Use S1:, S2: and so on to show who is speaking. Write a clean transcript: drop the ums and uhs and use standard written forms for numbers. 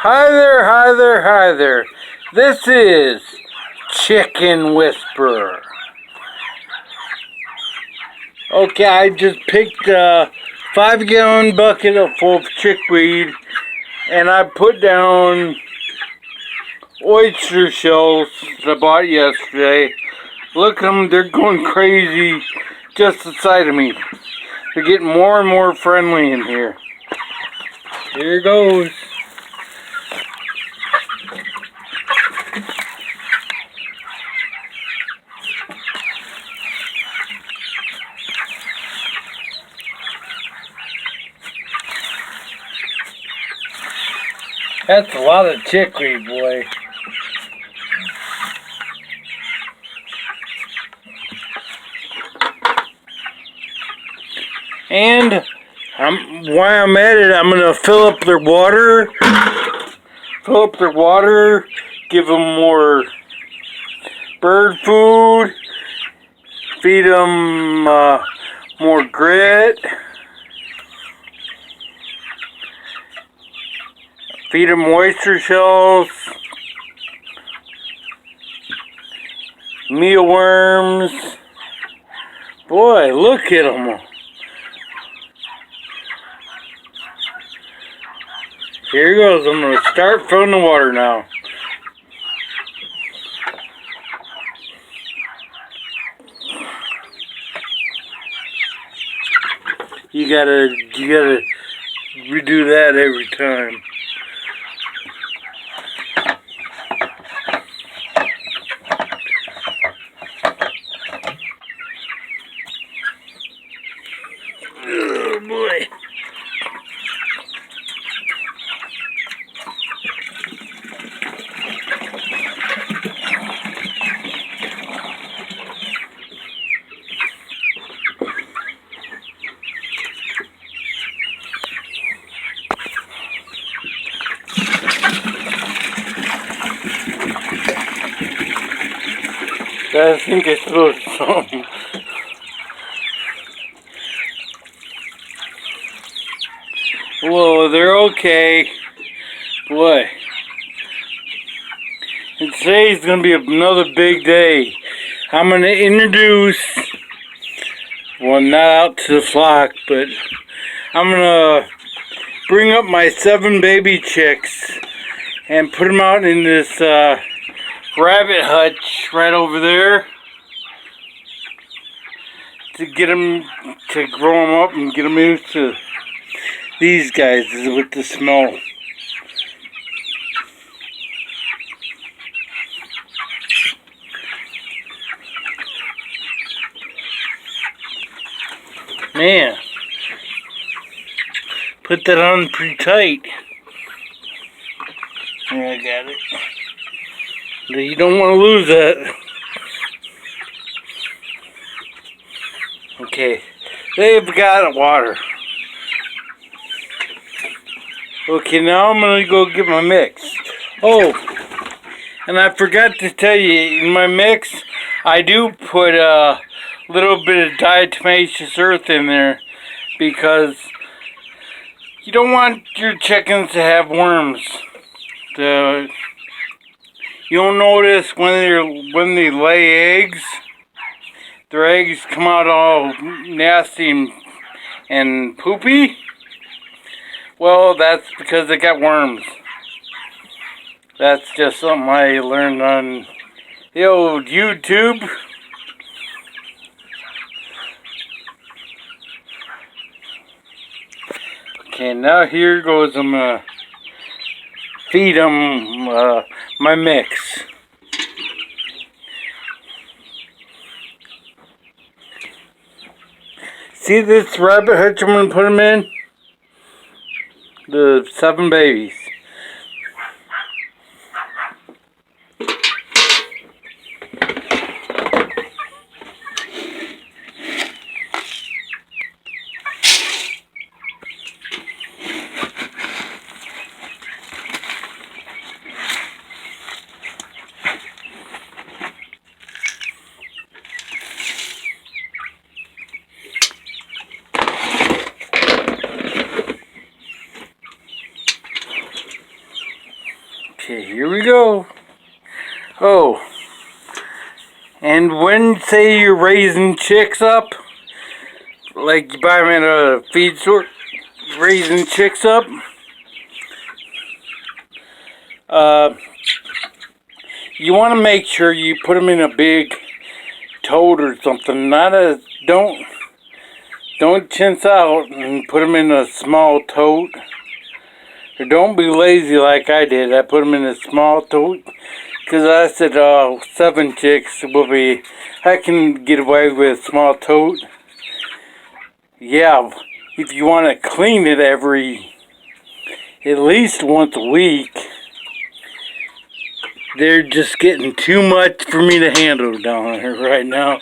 S1: Hi there, hi there, hi there. This is Chicken Whisperer. Okay, I just picked a 5-gallon bucket full of chickweed and I put down oyster shells that I bought yesterday. Look at them, they're going crazy just the sight of me. They're getting more and more friendly in here. Here goes. That's a lot of chickweed, boy. And while I'm at it, I'm gonna fill up their water. Give them more bird food. Feed them more grit. Feed them oyster shells. Mealworms. Boy, look at them. Here goes. I'm going to start filling the water now. You gotta redo that every time. Oh boy. I think I threw some. Whoa, they're okay. Boy. And today's gonna be another big day. I'm gonna introduce, well, not out to the flock, but I'm gonna bring up my 7 baby chicks and put them out in this rabbit hutch right over there to get them, to grow them up and get them used to these guys with the smell. Man, put that on pretty tight. Yeah, I got it. You don't want to lose that. Okay, they've got water. Okay, now I'm going to go get my mix. Oh, and I forgot to tell you, in my mix, I do put a little bit of diatomaceous earth in there because you don't want your chickens to have worms. You'll notice when they lay eggs, their eggs come out all nasty and poopy. Well, that's because they got worms. That's just something I learned on the old YouTube. Okay, now here goes. I'm gonna feed them my mix. See this rabbit hutch I'm gonna put them in? The 7 babies. Okay, here we go. Oh, and when, say, you're raising chicks up, like you buy them at a feed store, raising chicks up, you want to make sure you put them in a big tote or something. Don't chintz out and put them in a small tote. Or don't be lazy like I did. I put them in a small tote because I said 7 chicks I can get away with a small tote. Yeah, if you want to clean it at least once a week. They're just getting too much for me to handle down here right now.